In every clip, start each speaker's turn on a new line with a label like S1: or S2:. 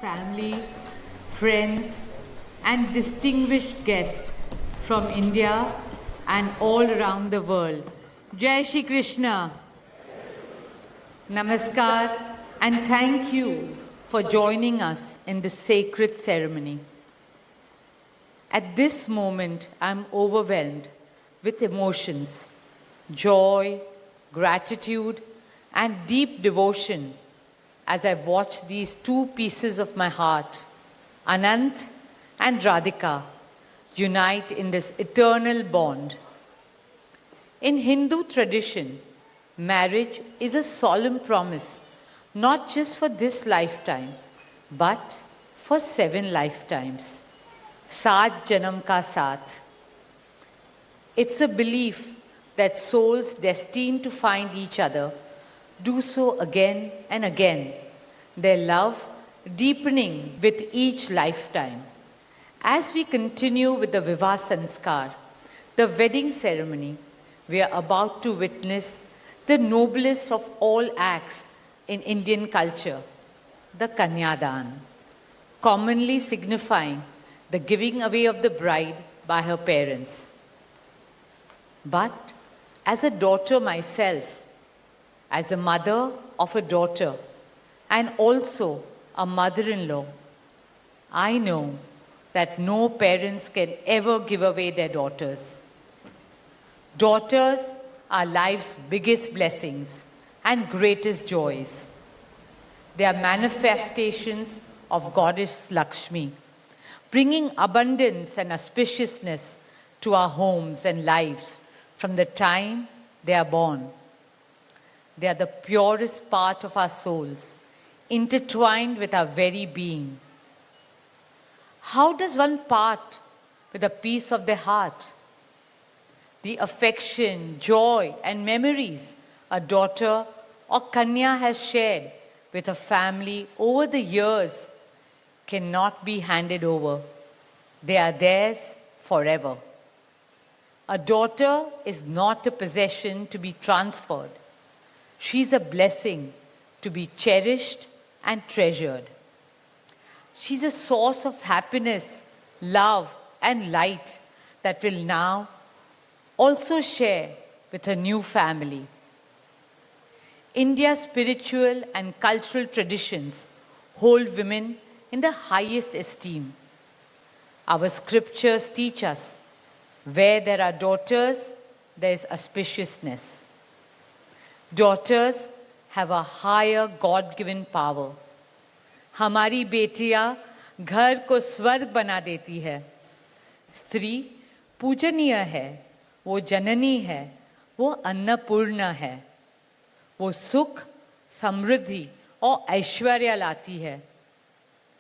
S1: family, friends, and distinguished guests from India and all around the world. Jai Shri Krishna. Namaskar, and thank you for joining us in this sacred ceremony. At this moment, I'm overwhelmed with emotions, joy, gratitude, and deep devotion as I watch these two pieces of my heart, Anant and Radhika, unite in this eternal bond. In Hindu tradition, marriage is a solemn promise, not just for this lifetime, but for 7 lifetimes. Saat Janam Ka Saath. It's a belief that souls destined to find each other do so again and again, their love deepening with each lifetime. As we continue with the Vivah Sanskar, the wedding ceremony, we are about to witness the noblest of all acts in Indian culture, the Kanyadan, commonly signifying the giving away of the bride by her parents. But as a daughter myself, as the mother of a daughter, and also a mother-in-law, I know that no parents can ever give away their daughters. Daughters are life's biggest blessings and greatest joys. They are manifestations of Goddess Lakshmi, bringing abundance and auspiciousness to our homes and lives from the time they are born. They are the purest part of our souls, intertwined with our very being. How does one part with a piece of their heart? The affection, joy, and memories a daughter or Kanya has shared with her family over the years cannot be handed over. They are theirs forever. A daughter is not a possession to be transferred. She is a blessing to be cherished and treasured. She's a source of happiness, love, and light that will now also share with her new family. India's spiritual and cultural traditions hold women in the highest esteem. Our scriptures teach us, where there are daughters, there is auspiciousness. Daughters have a higher God-given power. हमारी बेटियां घर को स्वर्ग बना देती है. स्त्री पूजनीय है, वो जननी है, वो अन्नपूर्णा है. वो सुख, समृद्धि और ऐश्वर्य लाती है.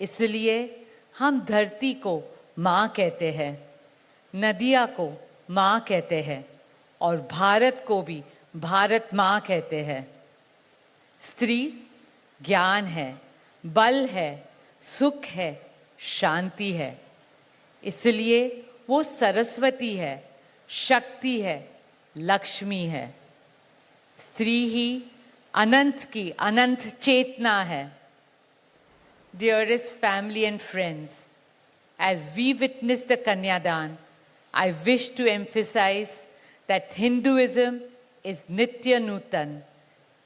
S1: इसलिए हम धरती को माँ कहते हैं, नदियाँ को माँ कहते हैं और भारत को भी भारत माँ कहते हैं. स्त्री ज्ञान है, बल है, सुख है, शांति है. इसलिए वो सरस्वती है, शक्ति है, लक्ष्मी है. स्त्री ही अनंत की अनंत चेतना है. Dearest family and friends, as we witness the Kanyadan, I wish to emphasize that Hinduism is Nitya Nutan.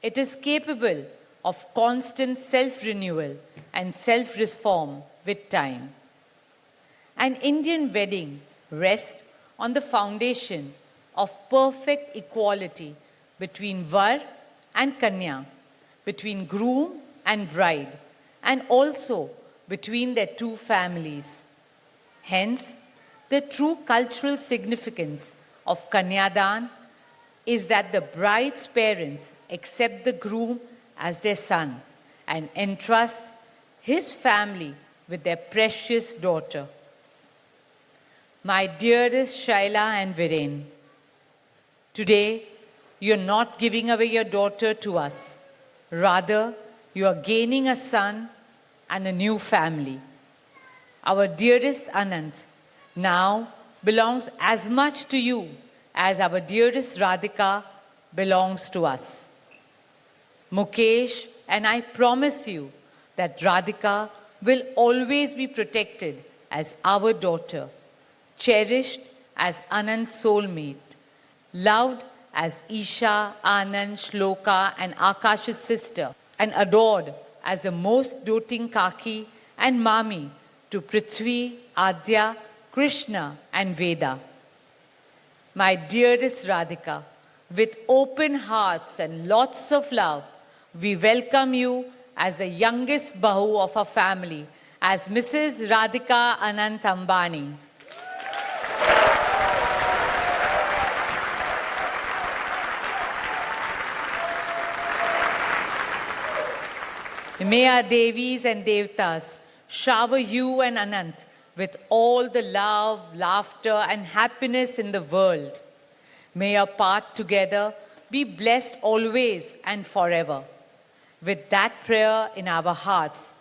S1: It is capable of constant self-renewal and self-reform with time. An Indian wedding rests on the foundation of perfect equality between Var and Kanya, between groom and bride, and also between their two families. Hence, the true cultural significance of Kanyadan is that the bride's parents accept the groom as their son and entrust his family with their precious daughter. My dearest Shaila and Viren, today you're not giving away your daughter to us. Rather, you are gaining a son and a new family. Our dearest Anant now belongs as much to you as our dearest Radhika belongs to us. Mukesh and I promise you that Radhika will always be protected as our daughter, cherished as Anand's soulmate, loved as Isha, Anand, Shloka and Akash's sister, and adored as the most doting Kaki and Mami to Prithvi, Adya, Krishna and Veda. My dearest Radhika, with open hearts and lots of love, we welcome you as the youngest Bahu of our family, as Mrs. Radhika Anant Ambani. May our Devis and Devtas shower you and Anant with all the love, laughter and happiness in the world. May your path together be blessed always and forever. With that prayer in our hearts,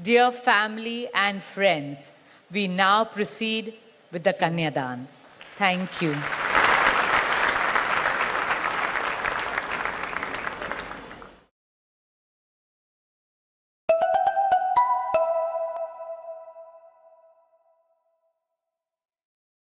S1: dear family and friends, we now proceed with the Kanyadan. Thank you.